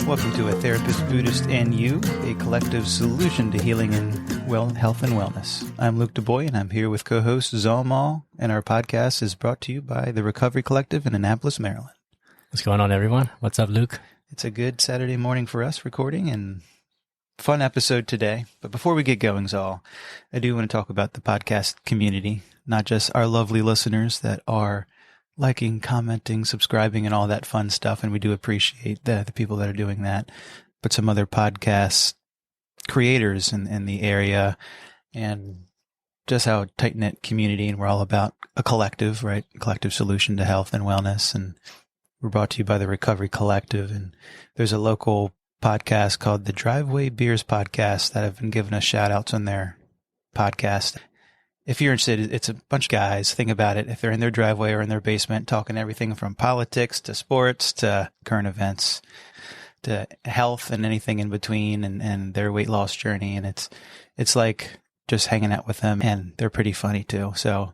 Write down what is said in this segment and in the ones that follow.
Welcome to A Therapist, Buddhist, and You, a collective solution to healing and health and wellness. I'm Luke DuBois, and I'm here with co-host Zalmal, and our podcast is brought to you by the Recovery Collective in Annapolis, Maryland. What's going on, everyone? What's up, Luke? It's a good Saturday morning for us recording, and fun episode today. But before we get going, Zal, I do want to talk about the podcast community, not just our lovely listeners that are liking, commenting, subscribing, and all that fun stuff. And we do appreciate the people that are doing that, but some other podcast creators in the area, and just how tight-knit community. And we're all about a collective, right? Collective solution to health and wellness. And we're brought to you by the Recovery Collective. And there's a local podcast called the Driveway Beers Podcast that have been giving us shout outs on their podcast. If you're interested, it's a bunch of guys. Think about it. If they're in their driveway or in their basement, talking everything from politics to sports to current events to health and anything in between, and their weight loss journey. And it's like just hanging out with them, and they're pretty funny too. So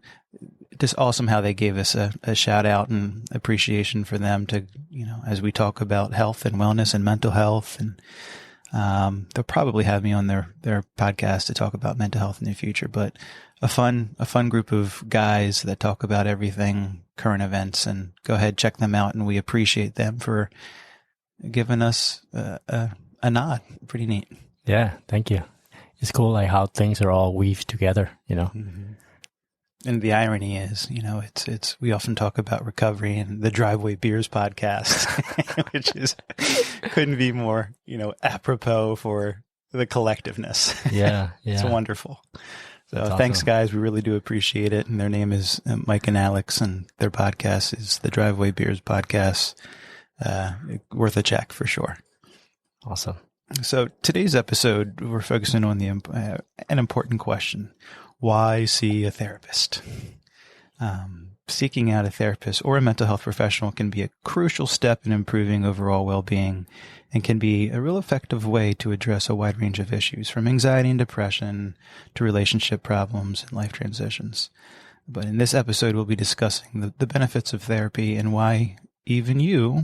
just awesome how they gave us a shout out and appreciation for them to, as we talk about health and wellness and mental health. And they'll probably have me on their podcast to talk about mental health in the future, but a fun group of guys that talk about everything current events. And go ahead, check them out. And we appreciate them for giving us a nod. Pretty neat. Yeah. Thank you. It's cool, like how things are all weaved together, Mm-hmm. And the irony is, it's we often talk about recovery and the Driveway Beers podcast, which couldn't be more, apropos for the collectiveness. Yeah. It's wonderful. So That's thanks, awesome. guys. We really do appreciate it. And their name is Mike and Alex, and their podcast is the Driveway Beers Podcast. Worth a check for sure. Awesome. So today's episode, we're focusing on an important question. Why see a therapist? Seeking out a therapist or a mental health professional can be a crucial step in improving overall well-being, and can be a real effective way to address a wide range of issues, from anxiety and depression to relationship problems and life transitions. But in this episode, we'll be discussing the benefits of therapy and why even you,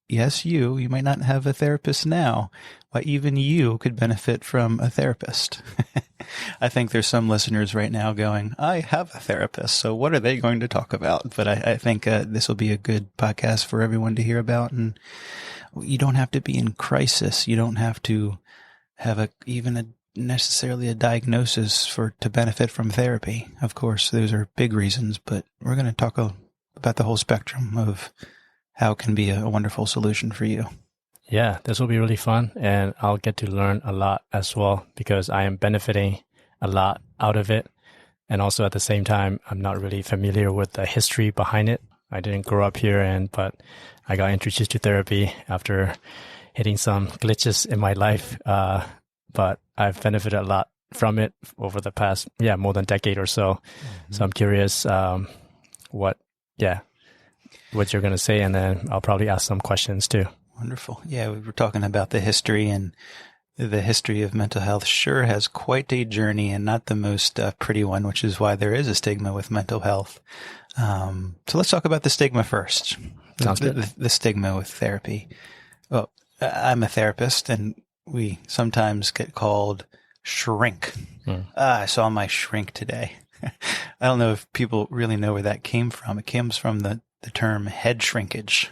yes, you might not have a therapist now, why even you could benefit from a therapist. I think there's some listeners right now going, I have a therapist, so what are they going to talk about? But I think this will be a good podcast for everyone to hear about. And you don't have to be in crisis. You don't have to have necessarily a diagnosis to benefit from therapy. Of course, those are big reasons, but we're going to talk about the whole spectrum of how it can be a wonderful solution for you. Yeah, this will be really fun, and I'll get to learn a lot as well, because I am benefiting a lot out of it. And also at the same time, I'm not really familiar with the history behind it. I didn't grow up here, but I got introduced to therapy after hitting some glitches in my life. But I've benefited a lot from it over the past, more than a decade or so. Mm-hmm. So I'm curious what you're going to say, and then I'll probably ask some questions too. Wonderful. Yeah, we were talking about the history, and the history of mental health sure has quite a journey, and not the most pretty one, which is why there is a stigma with mental health. So let's talk about the stigma first. Sounds good. The stigma with therapy. Well, I'm a therapist, and we sometimes get called shrink. I saw my shrink today. I don't know if people really know where that came from. It comes from the term head shrinkage.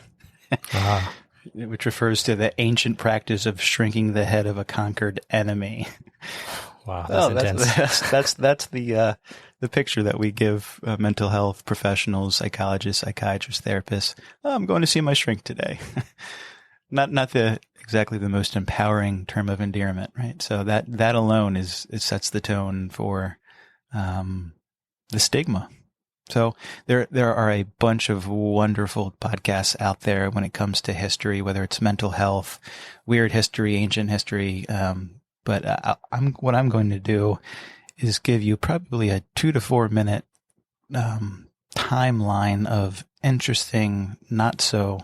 Which refers to the ancient practice of shrinking the head of a conquered enemy. Wow, that's intense. That's the picture that we give mental health professionals, psychologists, psychiatrists, therapists. Oh, I'm going to see my shrink today. Not exactly the most empowering term of endearment, right? So that alone it sets the tone for the stigma. So there are a bunch of wonderful podcasts out there when it comes to history, whether it's mental health, weird history, ancient history. But what I'm going to do is give you probably a 2 to 4 minute timeline of interesting, not so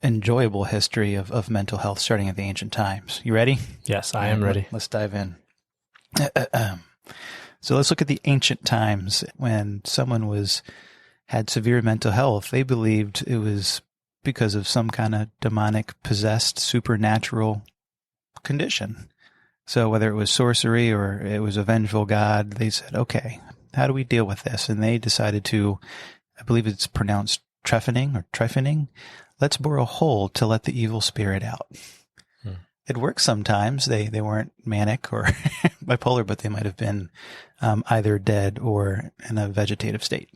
enjoyable history of mental health starting at the ancient times. You ready? Yes, I am ready. Let's dive in. So let's look at the ancient times when someone had severe mental health. They believed it was because of some kind of demonic, possessed, supernatural condition. So whether it was sorcery or it was a vengeful god, they said, okay, how do we deal with this? And they decided to, I believe it's pronounced trephining. Let's bore a hole to let the evil spirit out. It works sometimes. They weren't manic or bipolar, but they might have been either dead or in a vegetative state.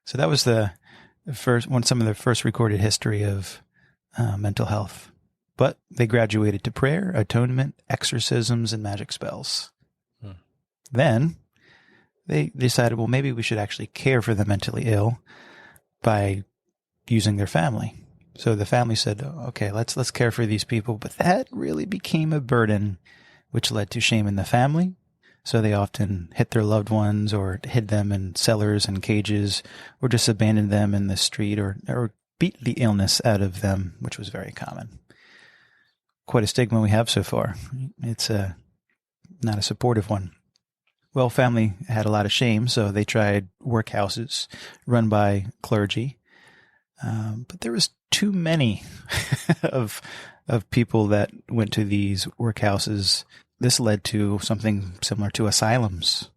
So that was some of the first recorded history of mental health. But they graduated to prayer, atonement, exorcisms, and magic spells. Then they decided, well, maybe we should actually care for the mentally ill by using their family. So the family said, okay, let's care for these people. But that really became a burden, which led to shame in the family. So they often hit their loved ones or hid them in cellars and cages or just abandoned them in the street or beat the illness out of them, which was very common. Quite a stigma we have so far. It's not a supportive one. Well, family had a lot of shame, so they tried workhouses run by clergy. But there was too many of people that went to these workhouses. This led to something similar to asylums,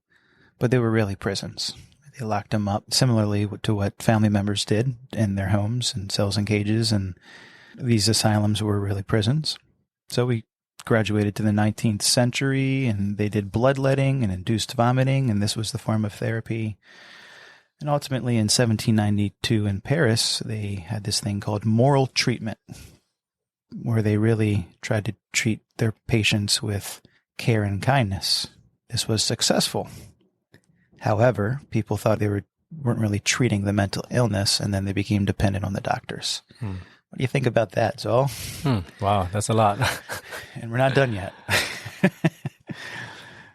but they were really prisons. They locked them up similarly to what family members did in their homes and cells and cages, and these asylums were really prisons. So we graduated to the 19th century, and they did bloodletting and induced vomiting, and this was the form of therapy. And ultimately, in 1792 in Paris, they had this thing called moral treatment, where they really tried to treat their patients with care and kindness. This was successful. However, people thought they weren't really treating the mental illness, and then they became dependent on the doctors. What do you think about that, Zol? Wow, that's a lot. And we're not done yet.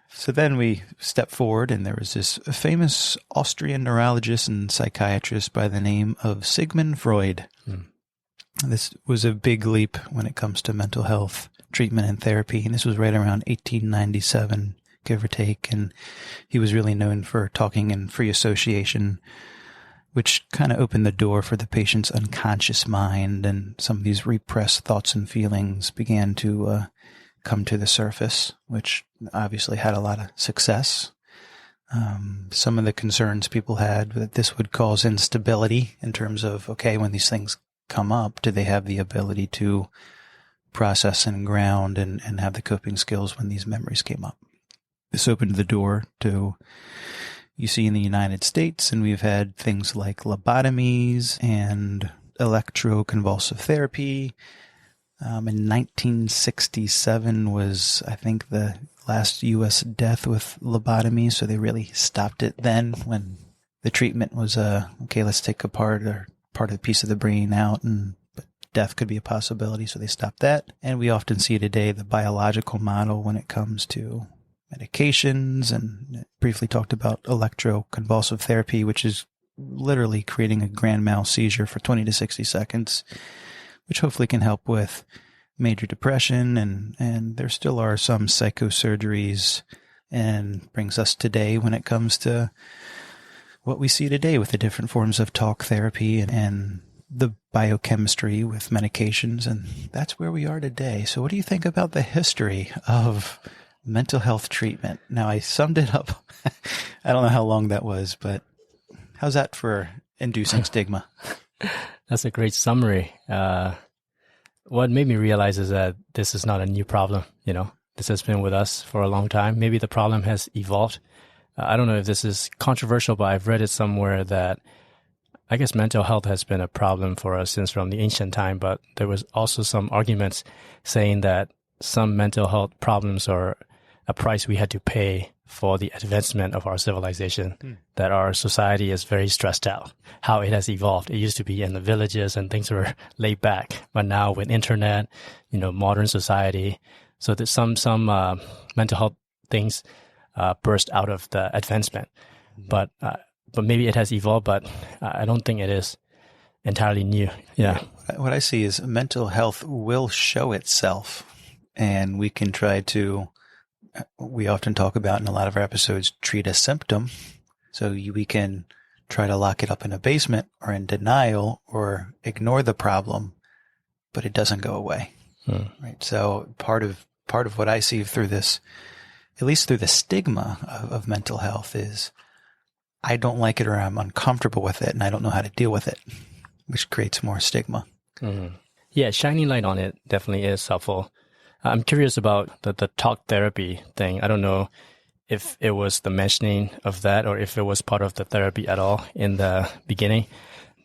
So then we step forward, and there was this famous Austrian neurologist and psychiatrist by the name of Sigmund Freud. This was a big leap when it comes to mental health treatment and therapy, and this was right around 1897, give or take, and he was really known for talking in free association, which kind of opened the door for the patient's unconscious mind, and some of these repressed thoughts and feelings began to come to the surface, which obviously had a lot of success. Some of the concerns people had that this would cause instability in terms of, okay, when these things come up, do they have the ability to process and ground and have the coping skills when these memories came up? This opened the door to, you see in the United States, and we've had things like lobotomies and electroconvulsive therapy. In 1967 was, I think, the last U.S. death with lobotomy, so they really stopped it then when the treatment was, okay, let's take a part of the piece of the brain out, but death could be a possibility, so they stopped that. And we often see today the biological model when it comes to medications, and briefly talked about electroconvulsive therapy, which is literally creating a grand mal seizure for 20 to 60 seconds, which hopefully can help with major depression. And there still are some psychosurgeries, and brings us today when it comes to what we see today with the different forms of talk therapy and the biochemistry with medications. And that's where we are today. So what do you think about the history of mental health treatment? Now, I summed it up. I don't know how long that was, but how's that for inducing stigma? That's a great summary. What made me realize is that this is not a new problem. This has been with us for a long time. Maybe the problem has evolved. I don't know if this is controversial, but I've read it somewhere that I guess mental health has been a problem for us since from the ancient time, but there was also some arguments saying that some mental health problems are a price we had to pay for the advancement of our civilization, that our society is very stressed out, how it has evolved. It used to be in the villages and things were laid back, but now with internet, modern society, so that some mental health things burst out of the advancement. But maybe it has evolved, but I don't think it is entirely new. Yeah. What I see is mental health will show itself, and we can try to, we often talk about in a lot of our episodes, treat a symptom. So we can try to lock it up in a basement or in denial or ignore the problem. but it doesn't go away. Right. So part of what I see through this, at least through the stigma of mental health, is I don't like it or I'm uncomfortable with it and I don't know how to deal with it, which creates more stigma. Yeah, shining light on it definitely is helpful. I'm curious about the talk therapy thing. I don't know if it was the mentioning of that or if it was part of the therapy at all in the beginning.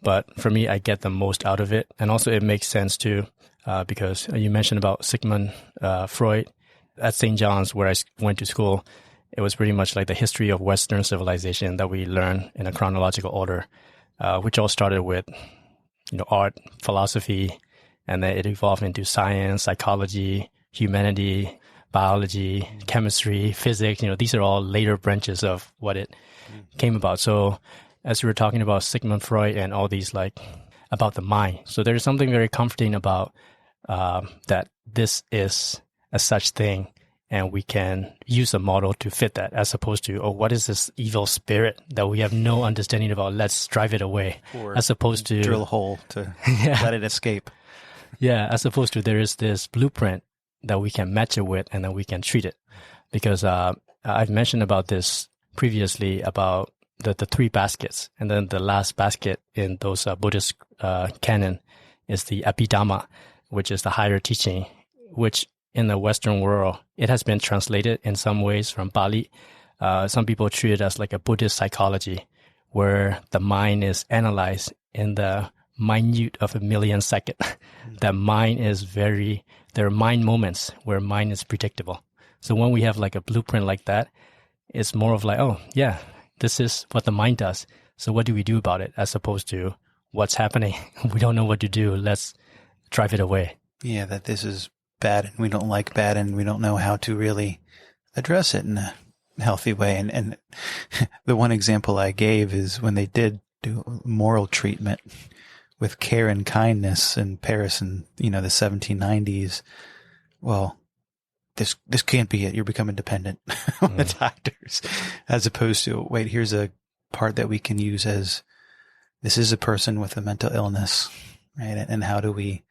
But for me, I get the most out of it. And also it makes sense too, because you mentioned about Sigmund Freud at St. John's, where I went to school. It was pretty much like the history of Western civilization that we learn in a chronological order, which all started with, art, philosophy, and then it evolved into science, psychology, humanity, biology, chemistry, physics. These are all later branches of what it came about. So as we were talking about Sigmund Freud and all these about the mind. So there's something very comforting about that this is a such thing and we can use a model to fit that as opposed to, what is this evil spirit that we have no understanding about? Let's drive it away. Or as opposed to drill a hole to let it escape. Yeah, as opposed to there is this blueprint that we can match it with and then we can treat it. Because I've mentioned about this previously about the three baskets. And then the last basket in those Buddhist canon is the Abhidhamma, which is the higher teaching, which in the Western world, it has been translated in some ways from Pali. Some people treat it as like a Buddhist psychology, where the mind is analyzed in the minute of a millisecond. That mind is there are mind moments where mind is predictable. So when we have like a blueprint like that, it's more of like, oh yeah, this is what the mind does. So what do we do about it? As opposed to what's happening. We don't know what to do. Let's drive it away. Yeah, that this is bad and we don't like bad and we don't know how to really address it in a healthy way. And the one example I gave is when they did do moral treatment with care and kindness in Paris in, the 1790s. Well, this can't be it. You're becoming dependent on the doctors, as opposed to, wait, here's a part that we can use as this is a person with a mental illness, right? And how do we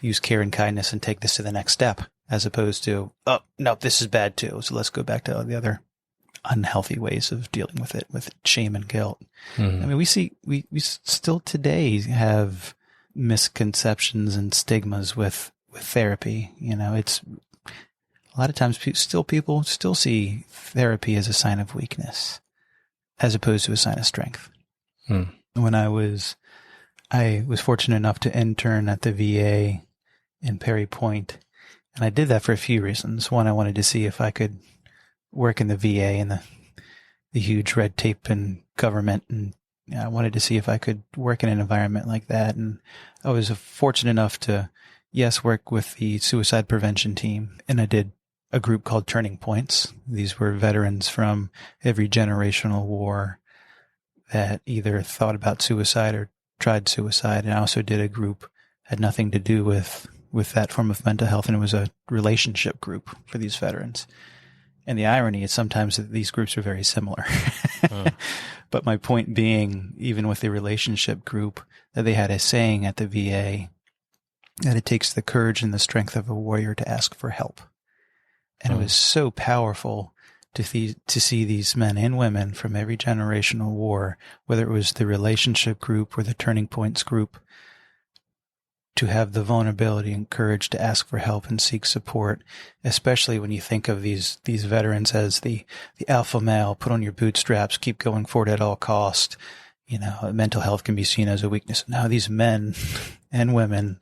use care and kindness and take this to the next step, as opposed to, oh, no, this is bad too. So let's go back to the other unhealthy ways of dealing with it, with shame and guilt. I mean, we still today have misconceptions and stigmas with therapy. It's a lot of times people still see therapy as a sign of weakness as opposed to a sign of strength. When I was fortunate enough to intern at the VA in Perry Point, and I did that for a few reasons. One, I wanted to see if I could work in the VA and the huge red tape and government, and I wanted to see if I could work in an environment like that. And I was fortunate enough to, work with the suicide prevention team, and I did a group called Turning Points. These were veterans from every generational war that either thought about suicide or tried suicide. And I also did a group, had nothing to do with that form of mental health, and it was a relationship group for these veterans. And the irony is sometimes that these groups are very similar. But my point being, even with the relationship group, that they had a saying at the VA that it takes the courage and the strength of a warrior to ask for help. And it was so powerful to see these men and women from every generational war, whether it was the relationship group or the Turning Points group, to have the vulnerability and courage to ask for help and seek support, especially when you think of these veterans as the alpha male, put on your bootstraps, keep going forward at all cost. Mental health can be seen as a weakness. Now these men and women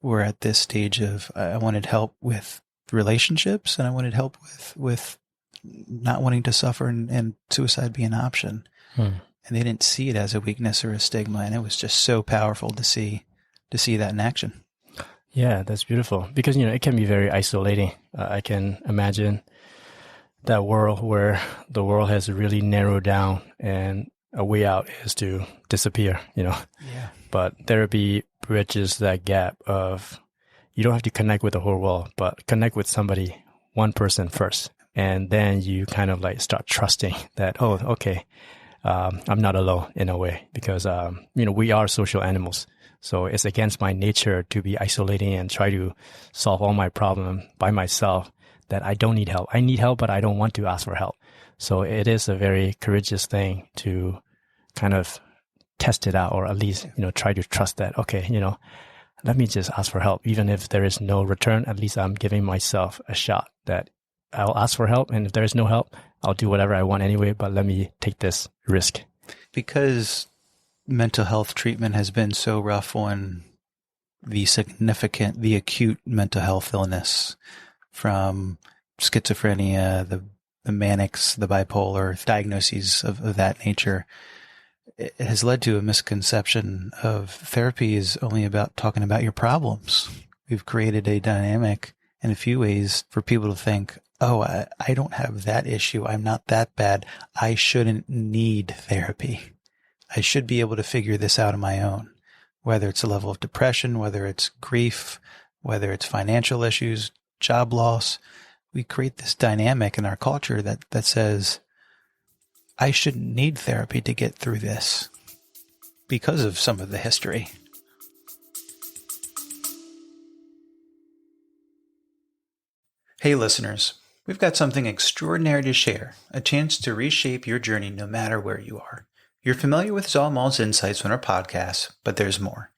were at this stage of, I wanted help with relationships and I wanted help with not wanting to suffer and suicide be an option. And they didn't see it as a weakness or a stigma. And it was just so powerful to see that in action. Yeah, that's beautiful because, it can be very isolating. I can imagine that world where the world has really narrowed down and a way out is to disappear, Yeah. But therapy bridges that gap of, you don't have to connect with the whole world, but connect with somebody, one person first. And then you kind of start trusting that, oh, okay, I'm not alone in a way because, we are social animals. So it's against my nature to be isolating and try to solve all my problem by myself, that I don't need help. I need help, but I don't want to ask for help. So it is a very courageous thing to kind of test it out, or at least, try to trust that, okay, let me just ask for help. Even if there is no return, at least I'm giving myself a shot that I'll ask for help. And if there is no help, I'll do whatever I want anyway, but let me take this risk. Because mental health treatment has been so rough on the acute mental health illness, from schizophrenia, the manics, the bipolar diagnoses of that nature, it has led to a misconception of therapy is only about talking about your problems. We've created a dynamic in a few ways for people to think, oh, I don't have that issue. I'm not that bad. I shouldn't need therapy. I should be able to figure this out on my own, whether it's a level of depression, whether it's grief, whether it's financial issues, job loss. We create this dynamic in our culture that says, I shouldn't need therapy to get through this because of some of the history. Hey listeners, we've got something extraordinary to share, a chance to reshape your journey no matter where you are. You're familiar with Zalmal's insights on our podcast, but there's more.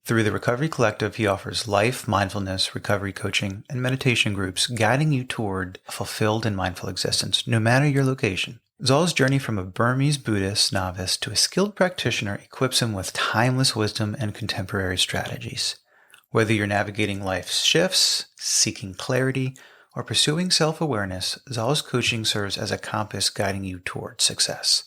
Through the Recovery Collective, he offers life, mindfulness, recovery coaching, and meditation groups guiding you toward a fulfilled and mindful existence, no matter your location. Zal's journey from a Burmese Buddhist novice to a skilled practitioner equips him with timeless wisdom and contemporary strategies. Whether you're navigating life's shifts, seeking clarity, or pursuing self-awareness, Zal's coaching serves as a compass guiding you toward success.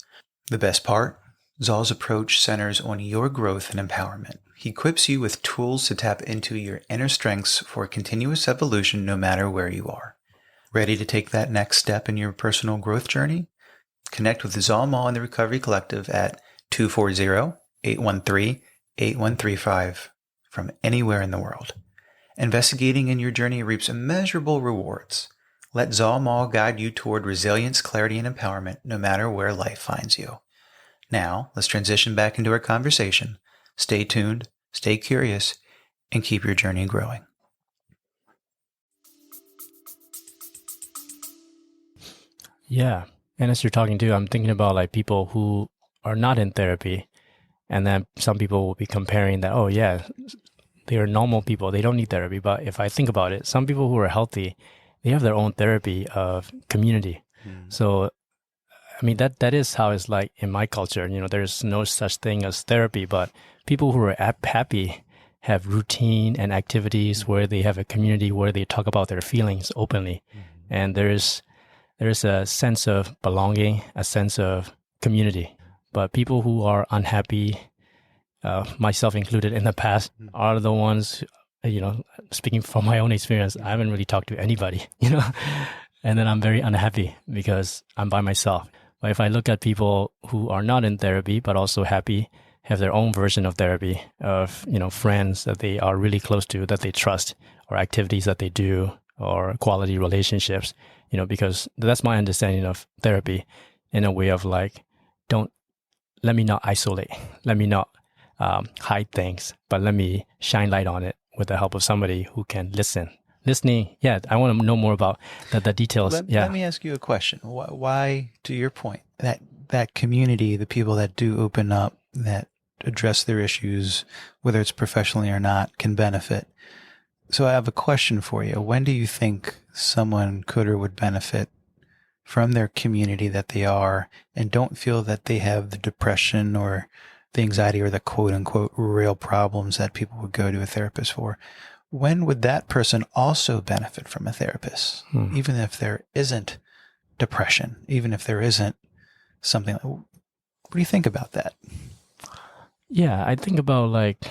The best part? Zal's approach centers on your growth and empowerment. He equips you with tools to tap into your inner strengths for continuous evolution no matter where you are. Ready to take that next step in your personal growth journey? Connect with Zalmal and the Recovery Collective at 240-813-8135 from anywhere in the world. Investigating in your journey reaps immeasurable rewards. Let Zalmal guide you toward resilience, clarity, and empowerment no matter where life finds you. Now, let's transition back into our conversation. Stay tuned, stay curious, and keep your journey growing. Yeah. And as you're talking to, I'm thinking about like people who are not in therapy. And then some people will be comparing that, oh yeah, they are normal people. They don't need therapy. But if I think about it, some people who are healthy, they have their own therapy of community. So, I mean, that is how it's like in my culture. There's no such thing as therapy, but people who are happy have routine and activities where they have a community where they talk about their feelings openly. And there's a sense of belonging, a sense of community. But people who are unhappy, myself included in the past, are the ones, speaking from my own experience, I haven't really talked to anybody, and then I'm very unhappy because I'm by myself. But if I look at people who are not in therapy, but also happy, have their own version of therapy, of, friends that they are really close to, that they trust, or activities that they do, or quality relationships, because that's my understanding of therapy, in a way of like, let me not isolate, let me not hide things, but let me shine light on it with the help of somebody who can listen. Listening, yeah, I want to know more about the details. Let me ask you a question. Why, to your point, that community, the people that do open up, that address their issues, whether it's professionally or not, can benefit. So I have a question for you. When do you think someone could or would benefit from their community that they are, and don't feel that they have the depression or the anxiety or the quote unquote real problems that people would go to a therapist for? When would that person also benefit from a therapist? Even if there isn't depression, even if there isn't something, what do you think about that? Yeah, I think about like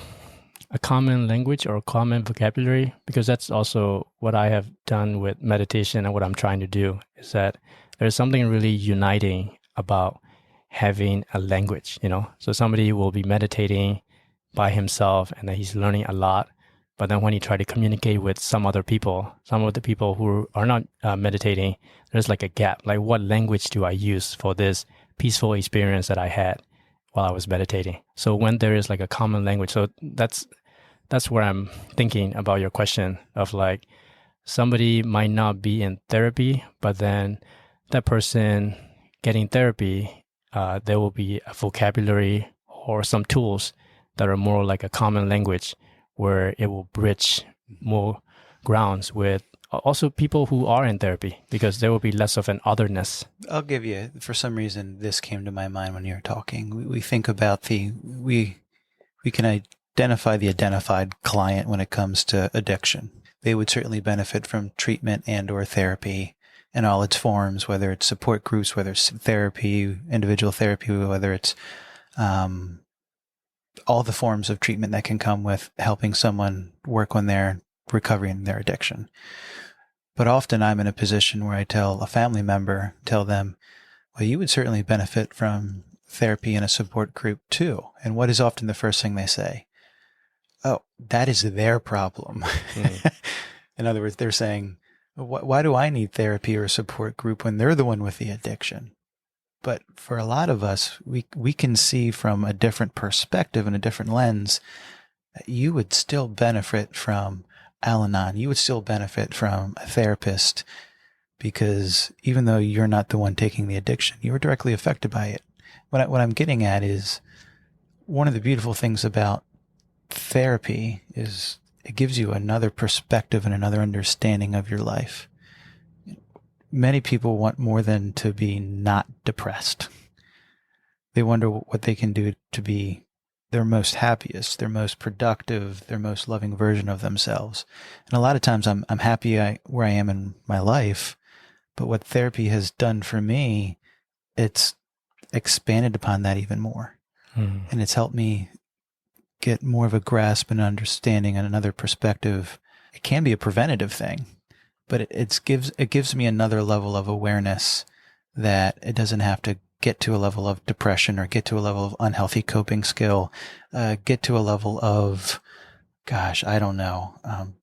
a common language or a common vocabulary, because that's also what I have done with meditation, and what I'm trying to do is that there's something really uniting about having a language, So somebody will be meditating by himself and then he's learning a lot. But then when you try to communicate with some of the people who are not meditating, there's like a gap. Like, what language do I use for this peaceful experience that I had while I was meditating. So when there is like a common language, so that's where I'm thinking about your question of like somebody might not be in therapy, but then that person getting therapy, there will be a vocabulary or some tools that are more like a common language where it will bridge more grounds with also people who are in therapy, because there will be less of an otherness. I'll give you, for some reason, this came to my mind when you were talking. We think about we can identify the identified client when it comes to addiction. They would certainly benefit from treatment and or therapy in all its forms, whether it's support groups, whether it's therapy, individual therapy, whether it's all the forms of treatment that can come with helping someone work on their recovery and their addiction. But often I'm in a position where I tell a family member, tell them, well, you would certainly benefit from therapy and a support group too. And what is often the first thing they say? Oh, that is their problem. In other words, they're saying, why do I need therapy or a support group when they're the one with the addiction? But for a lot of us, we can see from a different perspective and a different lens that you would still benefit from Al-Anon. You would still benefit from a therapist, because even though you're not the one taking the addiction, you were directly affected by it. What I'm getting at is, one of the beautiful things about therapy is it gives you another perspective and another understanding of your life. Many people want more than to be not depressed. They wonder what they can do to be their most happiest, their most productive, their most loving version of themselves. And a lot of times I'm happy where I am in my life, but what therapy has done for me, it's expanded upon that even more. And it's helped me get more of a grasp and understanding and another perspective. It can be a preventative thing, but it gives me another level of awareness that it doesn't have to get to a level of depression or get to a level of unhealthy coping skill, get to a level of,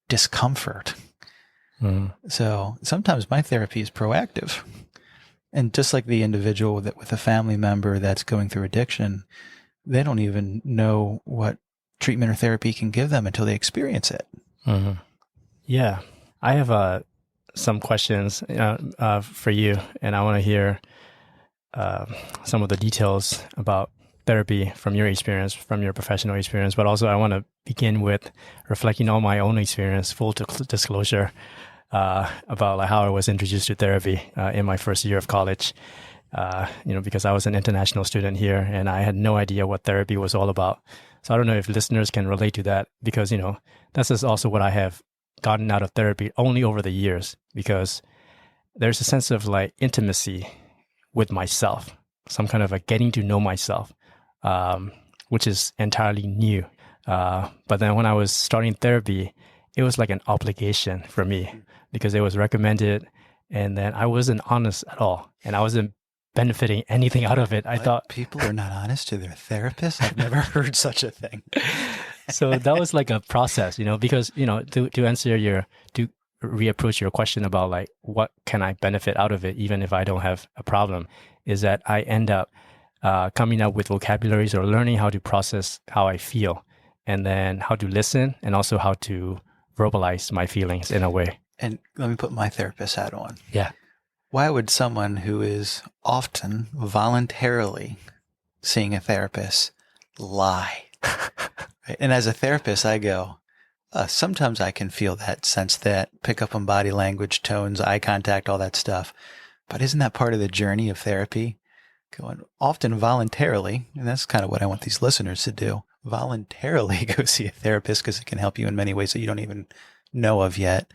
discomfort. So sometimes my therapy is proactive. And just like the individual that with a family member that's going through addiction, they don't even know what treatment or therapy can give them until they experience it. Yeah. I have some questions for you, and I want to hear some of the details about therapy from your experience, from your professional experience, but also I want to begin with reflecting on my own experience, full disclosure, about like how I was introduced to therapy in my first year of college. Because I was an international student here and I had no idea what therapy was all about. So I don't know if listeners can relate to that, because, this is also what I have gotten out of therapy only over the years, because there's a sense of like intimacy with myself, some kind of a getting to know myself, which is entirely new. But then when I was starting therapy, it was like an obligation for me because it was recommended, and then I wasn't honest at all, and I wasn't benefiting anything out of it. I thought people are not honest to their therapist. I've never heard such a thing. So that was like a process, because, to answer to reapproach your question about like, what can I benefit out of it, even if I don't have a problem, is that I end up coming up with vocabularies or learning how to process how I feel, and then how to listen, and also how to verbalize my feelings in a way. And let me put my therapist hat on. Yeah. Why would someone who is often voluntarily seeing a therapist lie? Right? And as a therapist, I go, sometimes I can feel that, sense that, pick up on body language, tones, eye contact, all that stuff. But isn't that part of the journey of therapy? Going often voluntarily, and that's kind of what I want these listeners to do, voluntarily go see a therapist, because it can help you in many ways that you don't even know of yet.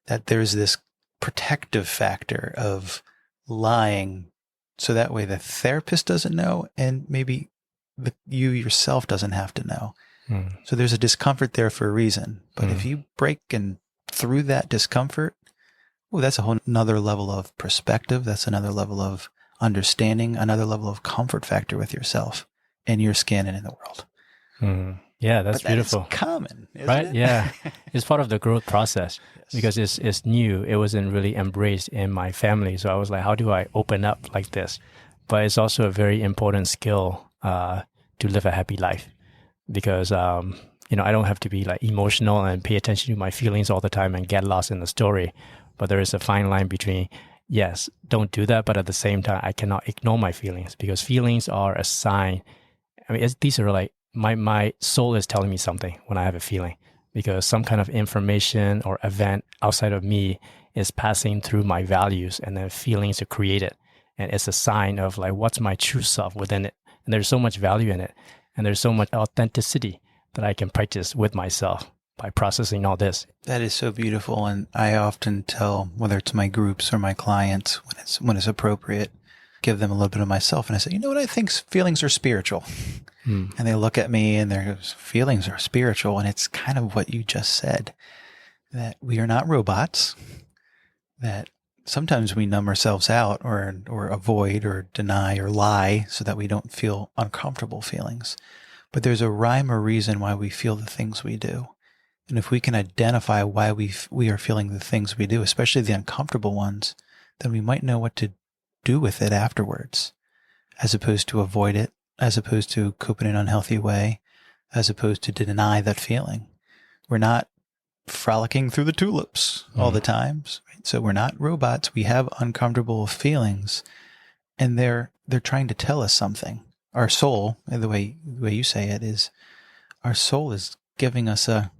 That there's this protective factor of lying, so that way the therapist doesn't know, and maybe you yourself doesn't have to know. So there's a discomfort there for a reason. But if you break through that discomfort, that's a whole another level of perspective. That's another level of understanding, another level of comfort factor with yourself and your skin and in the world. Yeah, that's beautiful. It's common, isn't right? it? Yeah, it's part of the growth process. Yes. Because it's new. It wasn't really embraced in my family. So I was like, how do I open up like this but it's also a very important skill to live a happy life, because I don't have to be like emotional and pay attention to my feelings all the time and get lost in the story. But there is a fine line between, yes, don't do that, but at the same time, I cannot ignore my feelings, because feelings are a sign. I mean, these are like my soul is telling me something when I have a feeling, because some kind of information or event outside of me is passing through my values, and then feelings are created. And it's a sign of like, what's my true self within it? And there's so much value in it. And there's so much authenticity that I can practice with myself by processing all this. That is so beautiful. And I often tell, whether it's my groups or my clients, when it's appropriate, give them a little bit of myself. And I say, you know what? I think feelings are spiritual. And they look at me and their feelings are spiritual. And it's kind of what you just said, that we are not robots, that sometimes we numb ourselves out or avoid or deny or lie so that we don't feel uncomfortable feelings. But there's a rhyme or reason why we feel the things we do. And if we can identify why we are feeling the things we do, especially the uncomfortable ones, then we might know what to do with it afterwards, as opposed to avoid it, as opposed to cope in an unhealthy way, as opposed to deny that feeling. We're not frolicking through the tulips all the time. Right? So we're not robots. We have uncomfortable feelings, and they're trying to tell us something. Our soul, the way you say it, is our soul is giving us a,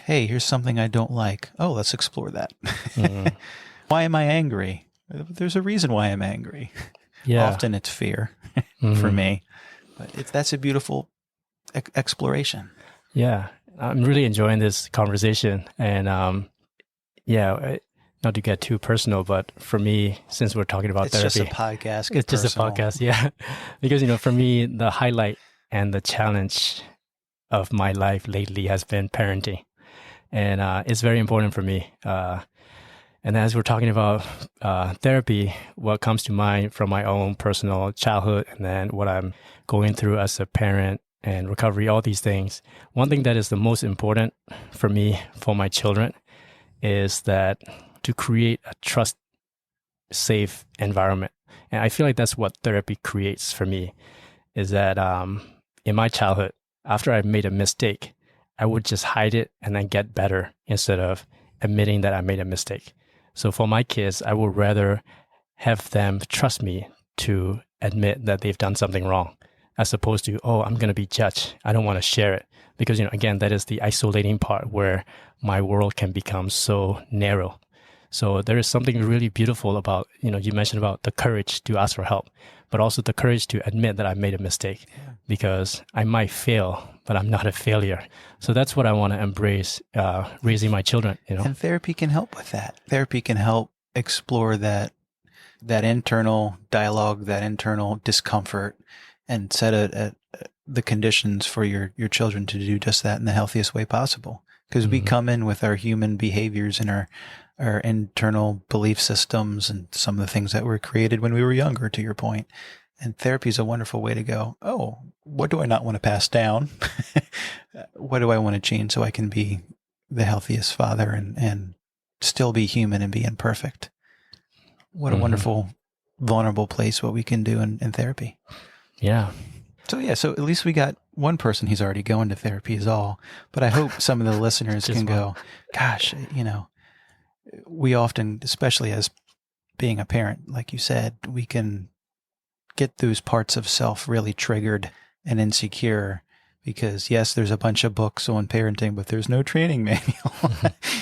hey, here's something I don't like. Oh, let's explore that. Why am I angry? There's a reason why I'm angry. Yeah. Often it's fear for me, but that's a beautiful exploration. Yeah. I'm really enjoying this conversation. And not to get too personal, but for me, since we're talking about therapy. It's just a podcast. It's just a podcast, yeah. Because, for me, the highlight and the challenge of my life lately has been parenting. And it's very important for me. And as we're talking about therapy, what comes to mind from my own personal childhood and then what I'm going through as a parent and recovery, all these things. One thing that is the most important for me, for my children, is that to create a trust, safe environment. And I feel like that's what therapy creates for me, is that in my childhood, after I made a mistake, I would just hide it and then get better instead of admitting that I made a mistake. So for my kids, I would rather have them trust me to admit that they've done something wrong, as opposed to, oh, I'm going to be judged. I don't want to share it. Because, again, that is the isolating part where my world can become so narrow. So there is something really beautiful about, you mentioned about the courage to ask for help, but also the courage to admit that I made a mistake, because I might fail, but I'm not a failure. So that's what I want to embrace, raising my children, And therapy can help with that. Therapy can help explore that internal dialogue, that internal discomfort, and set the conditions for your children to do just that in the healthiest way possible. Because we come in with our human behaviors and our internal belief systems and some of the things that were created when we were younger, to your point. And therapy is a wonderful way to go, oh, what do I not want to pass down? What do I want to change so I can be the healthiest father and still be human and be imperfect? What a wonderful, vulnerable place, what we can do in therapy. Yeah. So at least we got one person who's already going to therapy is all. But I hope some of the listeners can go, gosh, we often, especially as being a parent, like you said, we can get those parts of self really triggered and insecure because, yes, there's a bunch of books on parenting, but there's no training manual.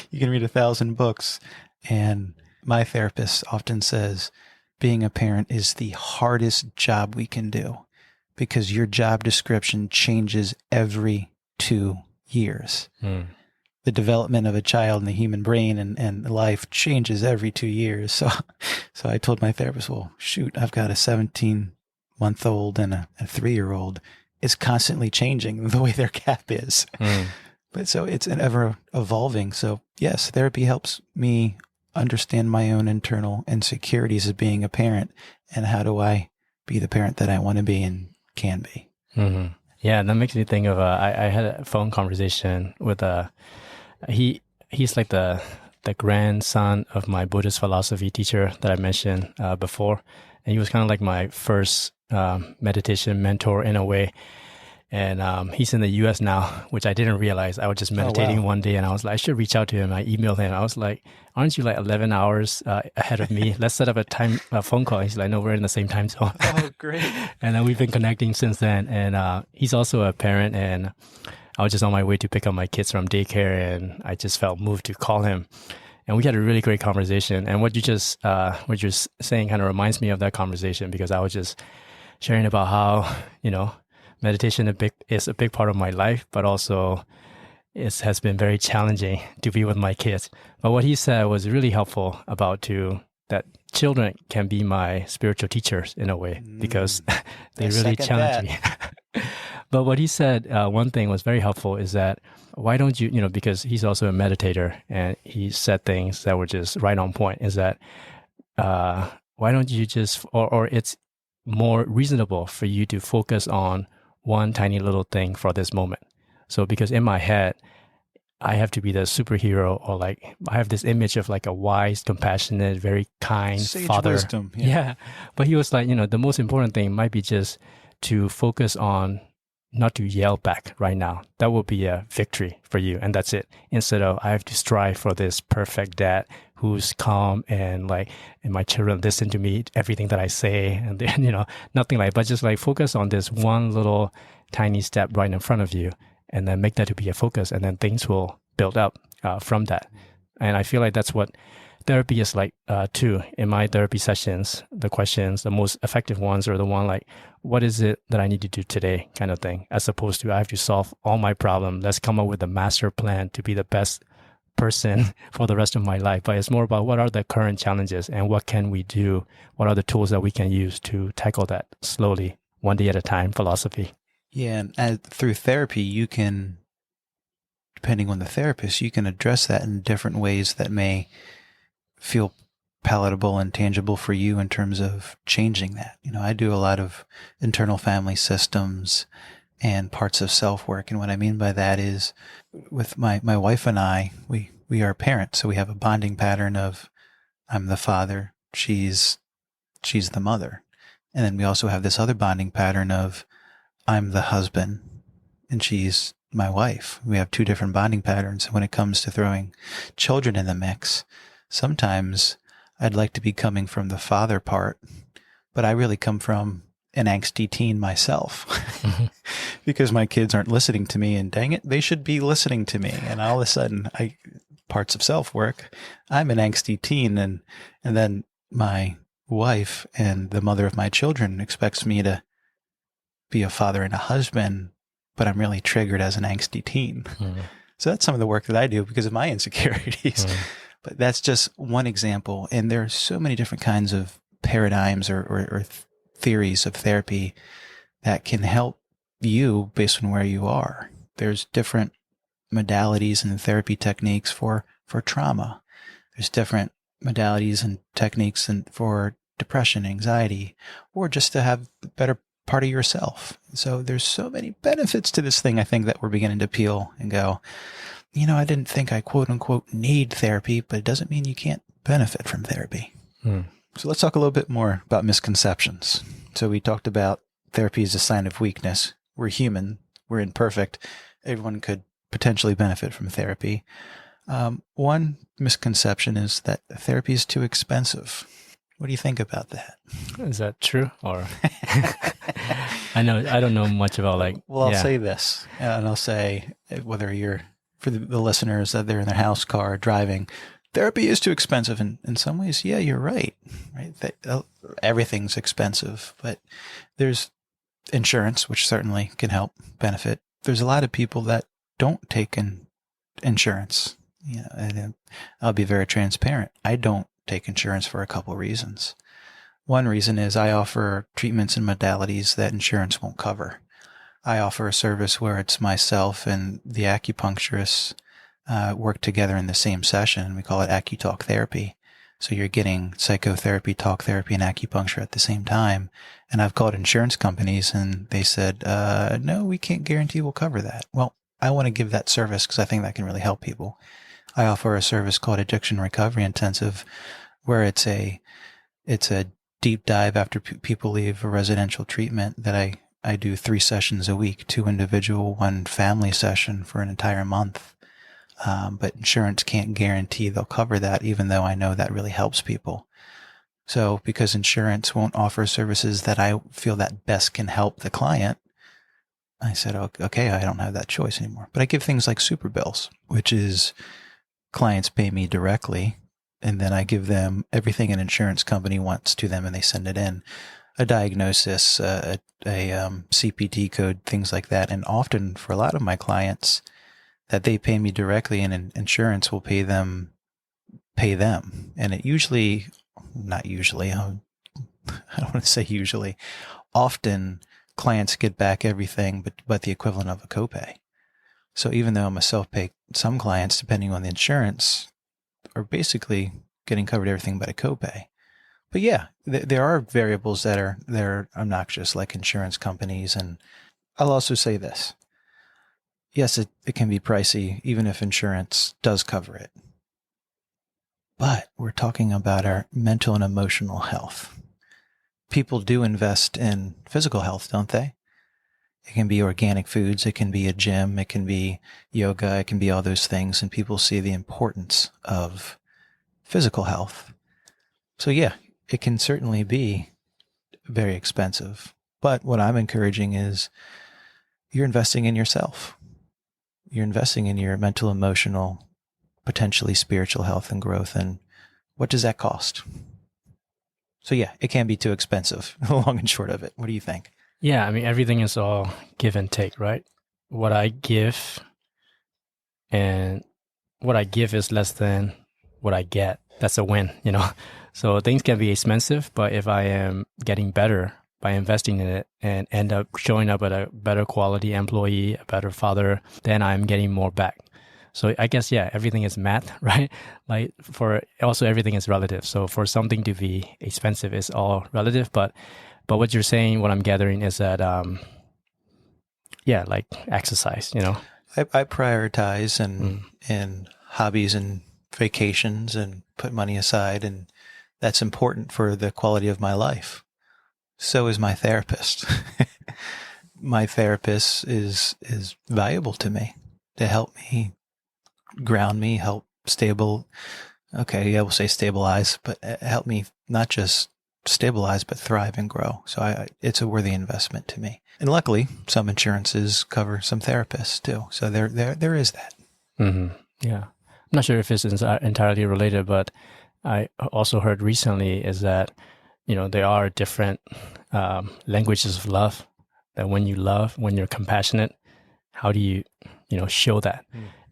You can read 1,000 books. And my therapist often says being a parent is the hardest job we can do, because your job description changes every 2 years. The development of a child in the human brain and life changes every 2 years. So I told my therapist, well, shoot, I've got a 17-month-old and a 3-year-old. It's constantly changing the way their gap is. But so it's an ever evolving. So yes, therapy helps me understand my own internal insecurities as being a parent, and how do I be the parent that I want to be and can be. Yeah, that makes me think of I had a phone conversation with he's like the grandson of my Buddhist philosophy teacher that I mentioned before, and he was kind of like my first meditation mentor in a way. And he's in the US now, which I didn't realize. I was just meditating one day and I was like, I should reach out to him. I emailed him. I was like, aren't you like 11 hours ahead of me? Let's set up a phone call. He's like, no, we're in the same time zone. Oh, great. And then we've been connecting since then. And he's also a parent. And I was just on my way to pick up my kids from daycare. And I just felt moved to call him. And we had a really great conversation. And what you're saying kind of reminds me of that conversation, because I was just sharing about how, meditation is a big part of my life, but also it has been very challenging to be with my kids. But what he said was really helpful about that children can be my spiritual teachers in a way, because they really challenge me. But what he said, one thing was very helpful, is that why don't you, because he's also a meditator and he said things that were just right on point, is that why don't you just, or it's more reasonable for you to focus on one tiny little thing for this moment. So because in my head, I have to be the superhero, or like I have this image of like a wise, compassionate, very kind Sage father. Wisdom. Yeah. But he was like, the most important thing might be just to focus on not to yell back right now. That will be a victory for you. And that's it. Instead of I have to strive for this perfect dad who's calm and my children listen to me, everything that I say, and then, nothing like, but just like focus on this one little tiny step right in front of you, and then make that to be a focus, and then things will build up from that. And I feel like that's what therapy is like too. In my therapy sessions, the questions, the most effective ones are the one like, what is it that I need to do today kind of thing, as opposed to I have to solve all my problem. Let's come up with a master plan to be the best person for the rest of my life. But it's more about what are the current challenges and what can we do? What are the tools that we can use to tackle that slowly, one day at a time philosophy? Yeah. And through therapy, you can, depending on the therapist, you can address that in different ways that may feel palatable and tangible for you in terms of changing that. I do a lot of internal family systems and parts of self-work. And what I mean by that is, with my wife and I, we are parents. So we have a bonding pattern of I'm the father, she's the mother. And then we also have this other bonding pattern of I'm the husband and she's my wife. We have two different bonding patterns. And when it comes to throwing children in the mix, sometimes I'd like to be coming from the father part, but I really come from an angsty teen myself because my kids aren't listening to me, and dang it, they should be listening to me. And all of a sudden, parts of self work, I'm an angsty teen. And then my wife and the mother of my children expects me to be a father and a husband, but I'm really triggered as an angsty teen. So that's some of the work that I do because of my insecurities. But that's just one example. And there are so many different kinds of paradigms or theories of therapy that can help you based on where you are. There's different modalities and therapy techniques for trauma. There's different modalities and techniques for depression, anxiety, or just to have a better part of yourself. So there's so many benefits to this thing, I think, that we're beginning to peel and go, I didn't think I quote unquote need therapy, but it doesn't mean you can't benefit from therapy. So let's talk a little bit more about misconceptions. So we talked about therapy is a sign of weakness. We're human. We're imperfect. Everyone could potentially benefit from therapy. One misconception is that therapy is too expensive. What do you think about that? Is that true? Or I don't know much about I'll say this, and I'll say whether you're, for the listeners, that they're in their house, car, driving, therapy is too expensive. And in some ways, yeah, you're right? Everything's expensive, but there's insurance, which certainly can help benefit. There's a lot of people that don't take insurance. And I'll be very transparent. I don't take insurance for a couple of reasons. One reason is I offer treatments and modalities that insurance won't cover. I offer a service where it's myself and the acupuncturist work together in the same session. We call it AcuTalk therapy. So you're getting psychotherapy, talk therapy, and acupuncture at the same time. And I've called insurance companies and they said, no, we can't guarantee we'll cover that. Well, I want to give that service because I think that can really help people. I offer a service called Addiction Recovery Intensive, where it's a deep dive after people leave a residential treatment that I do 3 sessions a week, 2 individual, 1 family session for an entire month. But insurance can't guarantee they'll cover that, even though I know that really helps people. So because insurance won't offer services that I feel that best can help the client, I said, okay, I don't have that choice anymore. But I give things like super bills, which is clients pay me directly, and then I give them everything an insurance company wants to them, and they send it in. A diagnosis, a CPT code, things like that. And often for a lot of my clients that they pay me directly and insurance will pay them. And it usually, not usually, I don't want to say usually, often clients get back everything but the equivalent of a copay. So even though I'm a self-pay, some clients, depending on the insurance, are basically getting covered everything but a copay. But yeah, there are variables that are obnoxious, like insurance companies. And I'll also say this. Yes, it can be pricey, even if insurance does cover it. But we're talking about our mental and emotional health. People do invest in physical health, don't they? It can be organic foods. It can be a gym. It can be yoga. It can be all those things. And people see the importance of physical health. So yeah, it can certainly be very expensive. But what I'm encouraging is you're investing in yourself. You're investing in your mental, emotional, potentially spiritual health and growth. And what does that cost? So yeah, it can be too expensive, the long and short of it. What do you think? Yeah, I mean, everything is all give and take, right? What I give and what I give is less than what I get. That's a win, you know? So things can be expensive, but if I am getting better by investing in it and end up showing up at a better quality employee, a better father, then I'm getting more back. So I guess, yeah, everything is math, right? Like also everything is relative. So for something to be expensive is all relative, but what you're saying, what I'm gathering is that, like exercise, you know? I prioritize in hobbies and vacations and put money aside, and that's important for the quality of my life. So is my therapist. My therapist is valuable to me to help me ground me, help we'll say stabilize, but help me not just stabilize, but thrive and grow. So it's a worthy investment to me. And luckily, some insurances cover some therapists too. So there is that. Mm-hmm. Yeah. I'm not sure if it's entirely related, but I also heard recently is that, there are different languages of love. That when you love, when you're compassionate, how do you, show that?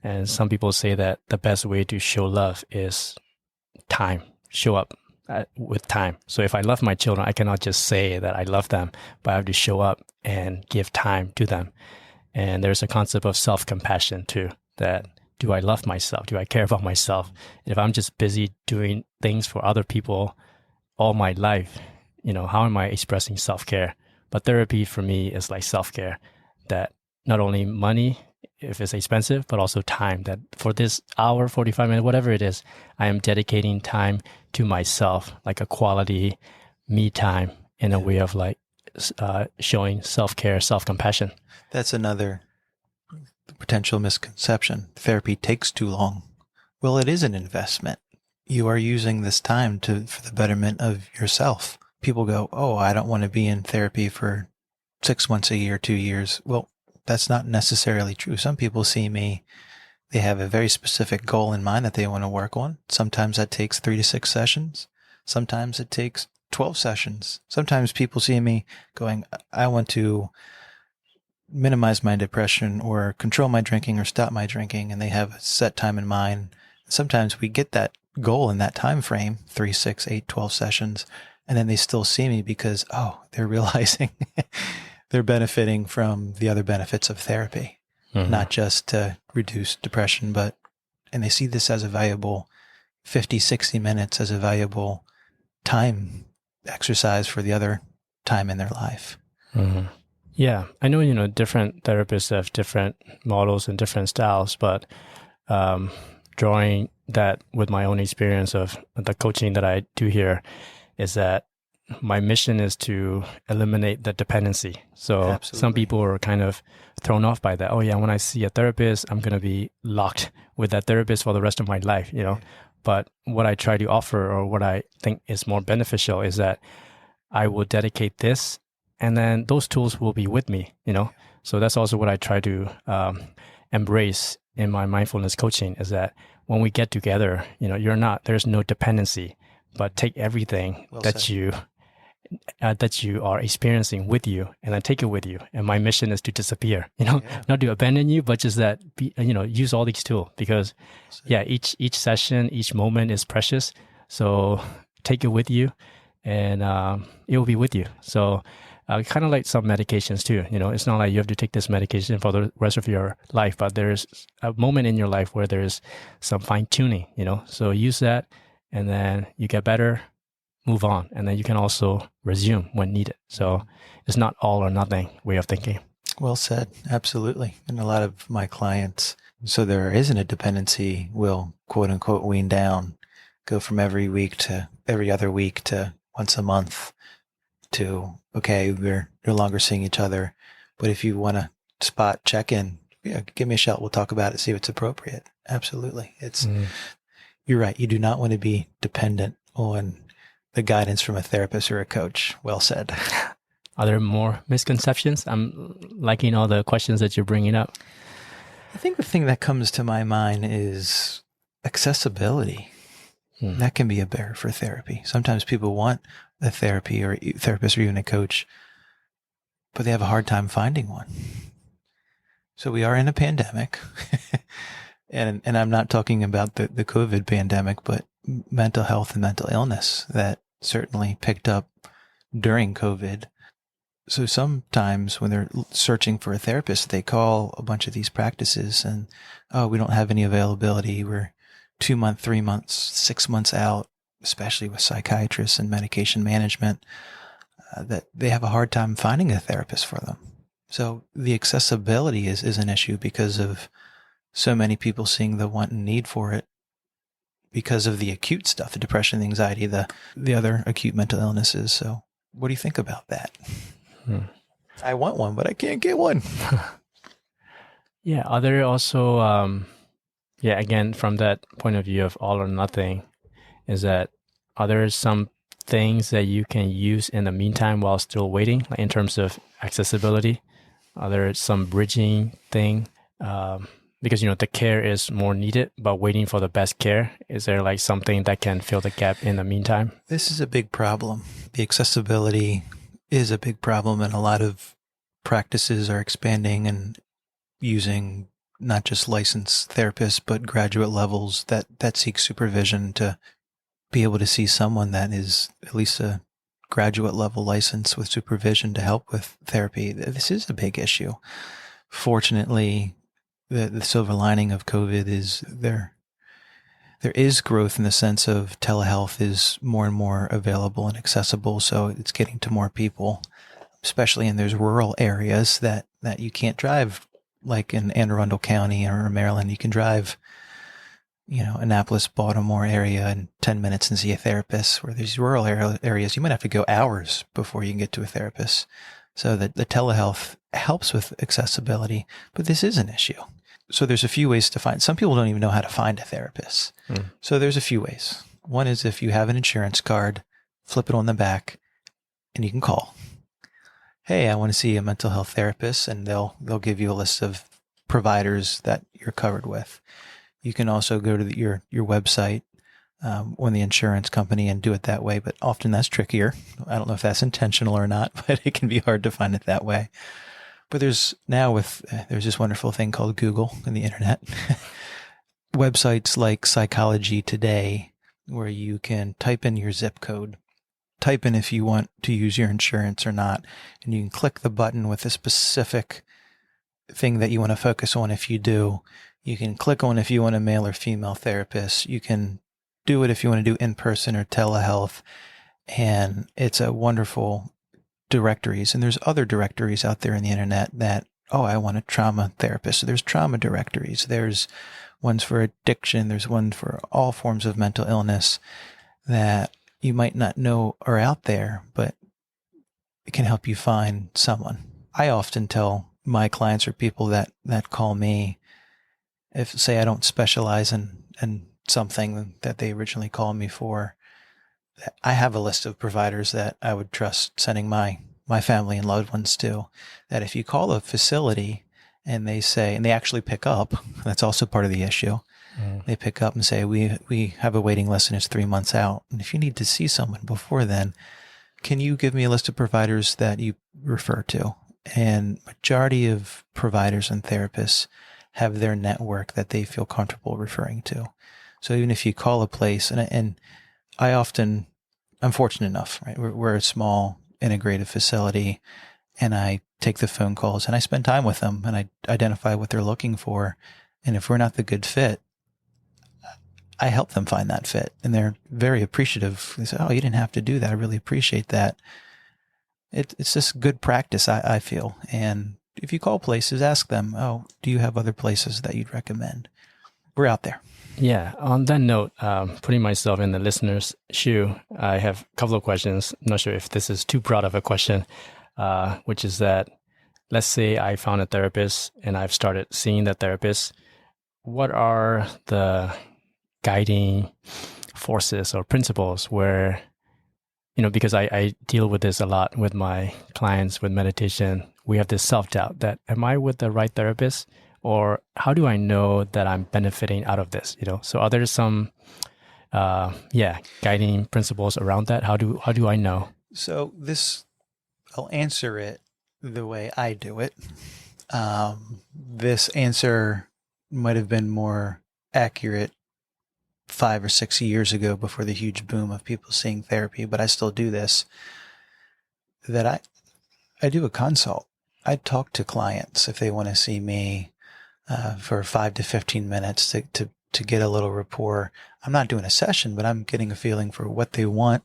And some people say that the best way to show love is time, show up with time. So if I love my children, I cannot just say that I love them, but I have to show up and give time to them. And there's a concept of self-compassion too, that do I love myself? Do I care about myself? If I'm just busy doing things for other people all my life, how am I expressing self-care? But therapy for me is like self-care, that not only money, if it's expensive, but also time, that for this hour, 45 minutes, whatever it is, I am dedicating time to myself, like a quality me time in a way of like showing self-care, self-compassion. That's another potential misconception. Therapy takes too long. Well, it is an investment. You are using this time for the betterment of yourself. People go, oh, I don't want to be in therapy for 6 months, a year, 2 years. Well, that's not necessarily true. Some people see me, they have a very specific goal in mind that they want to work on. Sometimes that takes 3 to 6 sessions. Sometimes it takes 12 sessions. Sometimes people see me going, I want to minimize my depression or control my drinking or stop my drinking, and they have a set time in mind. Sometimes we get that goal in that time frame, 3, 6, 8, 12 sessions, and then they still see me because, they're realizing they're benefiting from the other benefits of therapy, not just to reduce depression, and they see this as a valuable 50, 60 minutes as a valuable time exercise for the other time in their life. Mm-hmm. Yeah, I know, different therapists have different models and different styles, but drawing that with my own experience of the coaching that I do here is that my mission is to eliminate the dependency. So Absolutely. some people are kind of thrown off by that. Oh yeah, when I see a therapist, I'm going to be locked with that therapist for the rest of my life, you know. But what I try to offer, or what I think is more beneficial, is that I will dedicate this, and then those tools will be with me, you know. So that's also what I try to embrace in my mindfulness coaching, is that when we get together, you know, there's no dependency, but take everything Well that said. that you are experiencing with you, and then take it with you. And my mission is to disappear, you know, Yeah. not to abandon you, but just that you know, use all these tools, because Well said. yeah, each session, each moment is precious. So take it with you, and it will be with you. So kind of like some medications too, you know, it's not like you have to take this medication for the rest of your life, but there's a moment in your life where there's some fine tuning, you know, so use that, and then you get better, move on, and then you can also resume when needed. So it's not all or nothing way of thinking. Well said. Absolutely. And a lot of my clients, so there isn't a dependency, will quote unquote wean down, go from every week to every other week to once a month to, okay, we're no longer seeing each other. But if you want to spot check in, yeah, give me a shout. We'll talk about it, see if it's appropriate. Absolutely. You're right. You do not want to be dependent on the guidance from a therapist or a coach. Well said. Are there more misconceptions? I'm liking all the questions that you're bringing up. I think the thing that comes to my mind is accessibility. That can be a barrier for therapy. Sometimes people want a therapy or therapist or even a coach, but they have a hard time finding one. So we are in a pandemic, and I'm not talking about the COVID pandemic, but mental health and mental illness that certainly picked up during COVID. So sometimes when they're searching for a therapist, they call a bunch of these practices and, oh, we don't have any availability. We're 2 months, 3 months, 6 months out, especially with psychiatrists and medication management, that they have a hard time finding a therapist for them. So the accessibility is an issue because of so many people seeing the want and need for it because of the acute stuff, the depression, the anxiety, the other acute mental illnesses. So what do you think about that? I want one, but I can't get one. Yeah, are there also, yeah, again, from that point of view of all or nothing, is that are there some things that you can use in the meantime while still waiting, like in terms of accessibility? Are there some bridging thing? Because, you know, the care is more needed, but waiting for the best care, is there like something that can fill the gap in the meantime? This is a big problem. The accessibility is a big problem, and a lot of practices are expanding and using not just licensed therapists, but graduate levels that seek supervision to be able to see someone that is at least a graduate level license with supervision to help with therapy. This is a big issue. Fortunately, the silver lining of COVID is there is growth in the sense of telehealth is more and more available and accessible. So it's getting to more people, especially in those rural areas that you can't drive, like in Anne Arundel County or Maryland. You can drive, you know, Annapolis, Baltimore area in 10 minutes and see a therapist. Where these rural areas, you might have to go hours before you can get to a therapist. So that the telehealth helps with accessibility, but this is an issue. So there's a few ways to find. Some people don't even know how to find a therapist. So there's a few ways. One is if you have an insurance card, flip it on the back, and you can call. Hey, I want to see a mental health therapist, and they'll give you a list of providers that you're covered with. You can also go to your website on the insurance company and do it that way, but often that's trickier. I don't know if that's intentional or not, but it can be hard to find it that way. But there's this wonderful thing called Google and the internet. Websites like Psychology Today, where you can type in your zip code, type in if you want to use your insurance or not, and you can click the button with a specific thing that you want to focus on. If you do, you can click on if you want a male or female therapist. You can do it if you want to do in-person or telehealth. And it's a wonderful directories. And there's other directories out there in the internet that, oh, I want a trauma therapist. So there's trauma directories. There's ones for addiction. There's one for all forms of mental illness that you might not know are out there, but it can help you find someone. I often tell my clients or people that call me, if say I don't specialize in something that they originally called me for, I have a list of providers that I would trust sending my family and loved ones to, that if you call a facility and they say, and they actually pick up, that's also part of the issue. They pick up and say, we have a waiting list and it's 3 months out. And if you need to see someone before then, can you give me a list of providers that you refer to? And majority of providers and therapists have their network that they feel comfortable referring to. So even if you call a place, and I often, I'm fortunate enough, right? We're a small integrated facility, and I take the phone calls and I spend time with them and I identify what they're looking for. And if we're not the good fit, I help them find that fit, and they're very appreciative. They say, "Oh, you didn't have to do that. I really appreciate that." It's just good practice, I feel. And if you call places, ask them, "Oh, do you have other places that you'd recommend?" We're out there. Yeah. On that note, putting myself in the listener's shoe, I have a couple of questions. I'm not sure if this is too broad of a question, which is that, let's say I found a therapist and I've started seeing the therapist. What are the guiding forces or principles where, because I deal with this a lot with my clients with meditation, we have this self-doubt that, am I with the right therapist? Or how do I know that I'm benefiting out of this? So are there some, guiding principles around that? How do I know? So I'll answer it the way I do it. This answer might have been more accurate 5 or 6 years ago before the huge boom of people seeing therapy, but I still do this, that I do a consult. I talk to clients if they want to see me for 5 to 15 minutes to get a little rapport. I'm not doing a session, but I'm getting a feeling for what they want.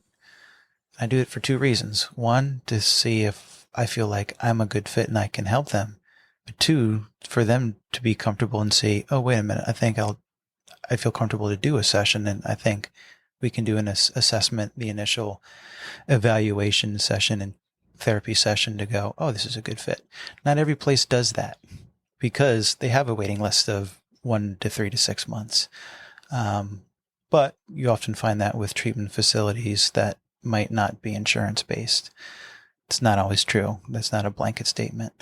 I do it for 2 reasons. 1, to see if I feel like I'm a good fit and I can help them. But 2, for them to be comfortable and see, oh, wait a minute, I feel comfortable to do a session, and I think we can do an assessment, the initial evaluation session and therapy session to go, oh, this is a good fit. Not every place does that because they have a waiting list of 1 to 3 to 6 months. But you often find that with treatment facilities that might not be insurance-based. It's not always true. That's not a blanket statement.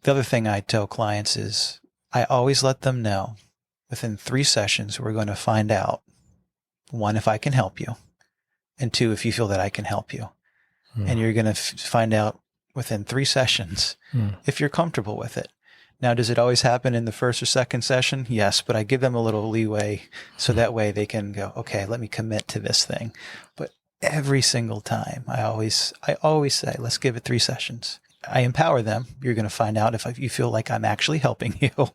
The other thing I tell clients is I always let them know within 3 sessions, we're going to find out, 1, if I can help you, and 2, if you feel that I can help you. And you're going to find out within 3 sessions if you're comfortable with it. Now, does it always happen in the first or second session? Yes, but I give them a little leeway so that way they can go, okay, let me commit to this thing. But every single time, I always say, let's give it 3 sessions. I empower them. You're going to find out if you feel like I'm actually helping you,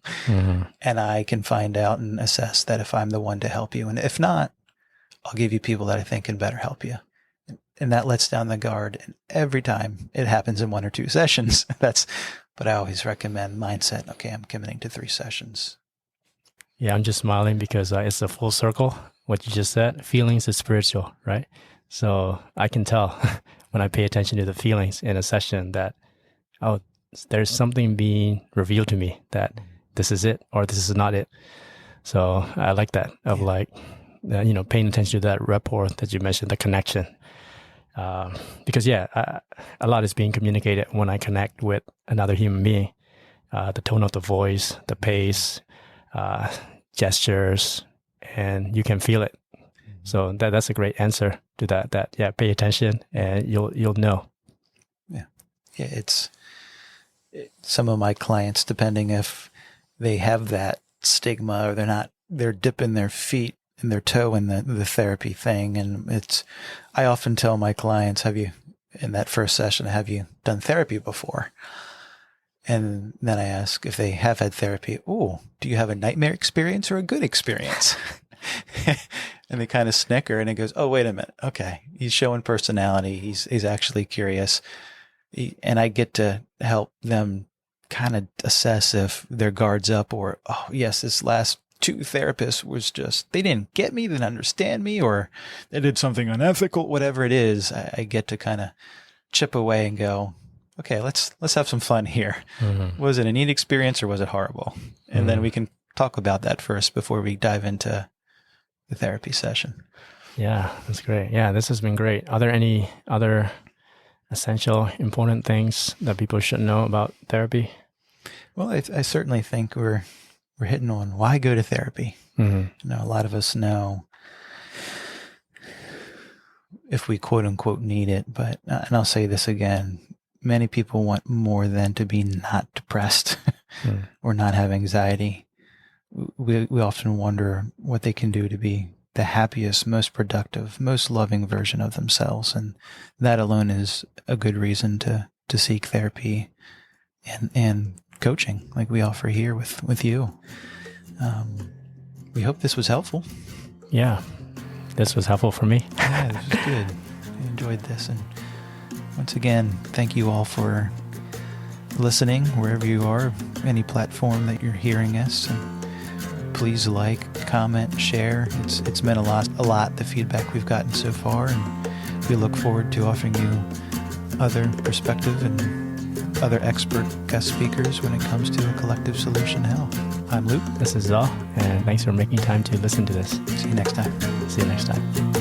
and I can find out and assess that if I'm the one to help you. And if not, I'll give you people that I think can better help you. And that lets down the guard. And every time it happens in 1 or 2 sessions. But I always recommend mindset. Okay, I'm committing to 3 sessions. Yeah, I'm just smiling because it's a full circle. What you just said, feelings is spiritual, right? So I can tell when I pay attention to the feelings in a session that, oh, there's something being revealed to me that this is it or this is not it. So I like that of paying attention to that rapport that you mentioned, the connection. Because a lot is being communicated when I connect with another human being. The tone of the voice, the pace, gestures, and you can feel it. So that's a great answer to that. Pay attention and you'll know. Yeah, some of my clients, depending if they have that stigma or they're dipping their feet and their toe in the therapy thing. And I often tell my clients, in that first session, have you done therapy before? And then I ask if they have had therapy, do you have a nightmare experience or a good experience? And they kind of snicker and it goes, oh, wait a minute. Okay. He's showing personality. He's actually curious. And I get to help them kind of assess if their guard's up or, oh, yes, this last two therapists was just, they didn't get me, they didn't understand me, or they did something unethical, whatever it is, I get to kind of chip away and go, okay, let's have some fun here. Mm-hmm. Was it a neat experience or was it horrible? And then we can talk about that first before we dive into the therapy session. Yeah, that's great. Yeah, this has been great. Are there any other essential, important things that people should know about therapy? Well, I certainly think we're hitting on why go to therapy. Mm-hmm. A lot of us know if we quote unquote need it, but, and I'll say this again, many people want more than to be not depressed or not have anxiety. We often wonder what they can do to be the happiest, most productive, most loving version of themselves. And that alone is a good reason to seek therapy and coaching like we offer here with you. We hope this was helpful. Yeah, this was helpful for me. Yeah, this was good. I enjoyed this. And once again, thank you all for listening wherever you are, any platform that you're hearing us. And please like, comment, share. It's meant a lot, the feedback we've gotten so far, and we look forward to offering you other perspective and other expert guest speakers when it comes to a collective solution to health. I'm Luke. This is Zal, and thanks for making time to listen to this. See you next time. See you next time.